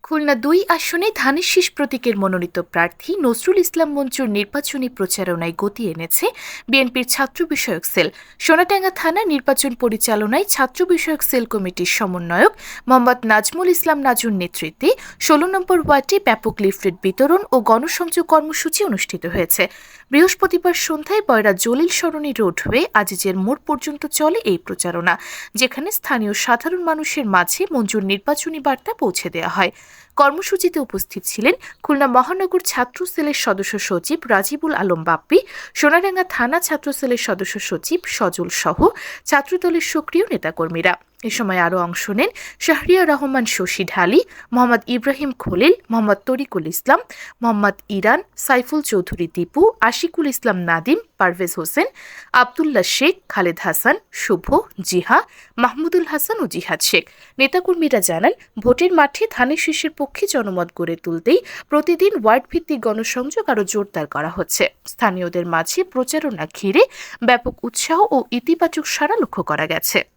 খুলনা-২ আসনে ধানের শীষ প্রতীকের মনোনীত প্রার্থী নজরুল ইসলাম মঞ্জুর নির্বাচনী প্রচারণায় গতি এনেছে বিএনপির ছাত্র বিষয়ক সেল। সোনাডাঙ্গা থানা নির্বাচন পরিচালনায় ছাত্র বিষয়ক সেল কমিটির সমন্বয়ক মোহাম্মদ নাজমুল ইসলাম নাজুর নেতৃত্বে ১৬ নম্বর ওয়ার্ডে ব্যাপক লিফলেট বিতরণ ও গণসংযোগ কর্মসূচি অনুষ্ঠিত হয়েছে। বৃহস্পতিবার সন্ধ্যায় বয়রা জলিল সরণি রোড হয়ে আজিজের মোড় পর্যন্ত চলে এই প্রচারণা, যেখানে স্থানীয় সাধারণ মানুষের মাঝে মঞ্জুর নির্বাচনী বার্তা পৌঁছে দেওয়া হয়। কর্মসূচিতে উপস্থিত ছিলেন খুলনা মহানগর ছাত্র সেলের সদস্য সচিব রাজিবুল আলম বাপ্পি, সোনাডাঙ্গা থানা ছাত্র সেলের সদস্য সচিব সজল সহ ছাত্রদলের সক্রিয় নেতাকর্মীরা। এ সময় আরও অংশ নেন শাহরিয়ার রহমান শশী ঢালি, মোহাম্মদ ইব্রাহিম খলিল, মোহাম্মদ তরিকুল ইসলাম, মোহাম্মদ ইরান, সাইফুল চৌধুরী দীপু, আশিকুল ইসলাম নাদিম, পারভেজ হোসেন, আবদুল্লাহ শেখ, খালেদ হাসান, শুভ, জিহা, মাহমুদুল হাসান ও জিহাদ শেখ। নেতাকর্মীরা জানান, ভোটের মাঠে ধানের শীষের পক্ষে জনমত গড়ে তুলতেই প্রতিদিন ওয়ার্ড ভিত্তিক গণসংযোগ আরও জোরদার করা হচ্ছে। স্থানীয়দের মাঝে প্রচারণা ঘিরে ব্যাপক উৎসাহ ও ইতিবাচক সাড়া লক্ষ্য করা গেছে।